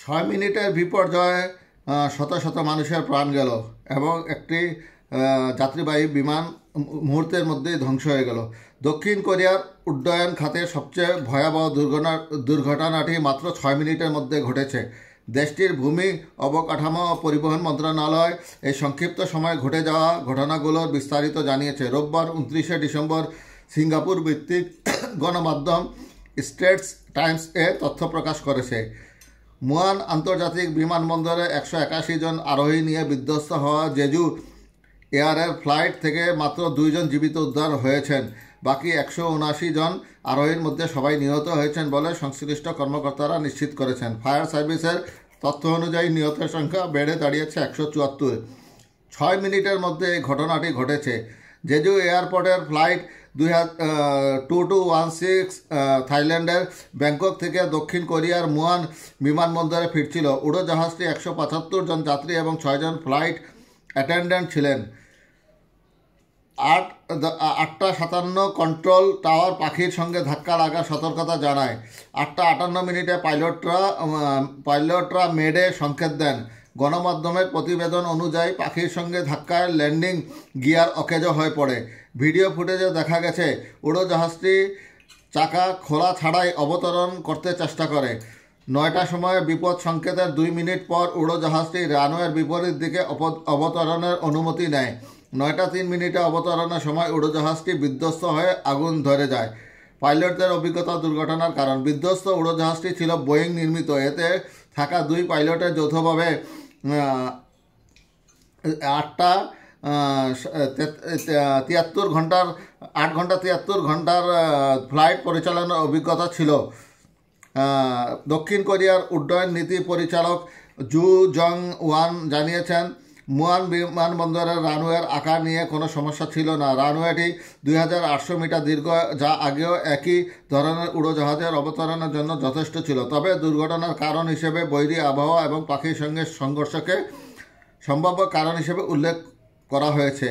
6 মিনিটের বিপর্যয়ে শত শত মানুষের প্রাণ গেল এবং একটি যাত্রীবাহী বিমান মুহূর্তের মধ্যেই ধ্বংস হয়ে গেল। দক্ষিণ কোরিয়ার উড্ডয়ন খাতে সবচেয়ে ভয়াবহ দুর্ঘটনাটি মাত্র 6 মিনিটের মধ্যে ঘটেছে। দেশটির ভূমি অবকাঠামো ও পরিবহন মন্ত্রণালয় এই সংক্ষিপ্ত সময়ে ঘটে যাওয়া ঘটনাগুলোর বিস্তারিত জানিয়েছে। রোববার 29শে ডিসেম্বর সিঙ্গাপুর ভিত্তিক গণমাধ্যম স্ট্রেটস টাইমস এ তথ্য প্রকাশ করেছে। মুয়ান আন্তর্জাতিক বিমানবন্দরে 181 জন আরোহী নিয়ে বিধ্বস্ত হওয়া জেজু এয়ারের ফ্লাইট থেকে মাত্র 2 জন জীবিত উদ্ধার হয়েছেন। বাকি 179 জন আরোহীর মধ্যে সবাই নিহত হয়েছেন বলে সংশ্লিষ্ট কর্মকর্তারা নিশ্চিত করেছেন। ফায়ার সার্ভিসের তথ্য অনুযায়ী নিহতের সংখ্যা বেড়ে দাঁড়িয়েছে 174। 6 মিনিটের মধ্যে এই ঘটনাটি ঘটেছে। জেজু এয়ারপোর্টের ফ্লাইট 2216 থাইল্যান্ডের ব্যাংকক থেকে দক্ষিণ কোরিয়ার মুয়ান বিমানবন্দরে ফিরছিল। উড়োজাহাজটি 175 জন যাত্রী এবং 6 জন ফ্লাইট অ্যাটেন্ডেন্ট ছিলেন। 8:57 কন্ট্রোল টাওয়ার পাখির সঙ্গে ধাক্কা লাগার সতর্কতা জানায়। 8:58 পাইলটরা মেডে সংকেত দেন। গণমাধ্যমের প্রতিবেদন অনুযায়ী পাখির সঙ্গে ধাক্কায় ল্যান্ডিং গিয়ার অকেজো হয়ে পড়ে। ভিডিও ফুটেজে দেখা গেছে উড়োজাহাজটি চাকা খোলা ছাড়াই অবতরণ করতে চেষ্টা করে। 9টার সময় বিপদ সংকেতের 2 মিনিট পর উড়োজাহাজটি রানওয়ের বিপরীত দিকে অবতরণের অনুমতি নেয়। 9:03 অবতরণের সময় উড়োজাহাজটি বিধ্বস্ত হয়ে আগুন ধরে যায়। পাইলটদের অভিজ্ঞতা দুর্ঘটনার কারণ। বিধ্বস্ত উড়োজাহাজটি ছিল বোয়িং নির্মিত। এতে থাকা 2 পাইলটের যৌথভাবে 8 ঘন্টা 73 ঘন্টার ফ্লাইট পরিচালনার অভিজ্ঞতা ছিল। দক্ষিণ কোরিয়ার উড্ডয়ন নীতি পরিচালক জু জং ওয়ান জানিয়েছেন, মুয়ান বিমানবন্দরের রানওয়ের আকার নিয়ে কোনো সমস্যা ছিল না। রানওয়েটি 2800 মিটার দীর্ঘ, যা আগেও একই ধরনের উড়োজাহাজের অবতরণের জন্য যথেষ্ট ছিল। তবে দুর্ঘটনার কারণ হিসেবে বৈরী আবহাওয়া এবং পাখির সঙ্গে সংঘর্ষকে সম্ভাব্য কারণ হিসেবে উল্লেখ করা হয়েছে।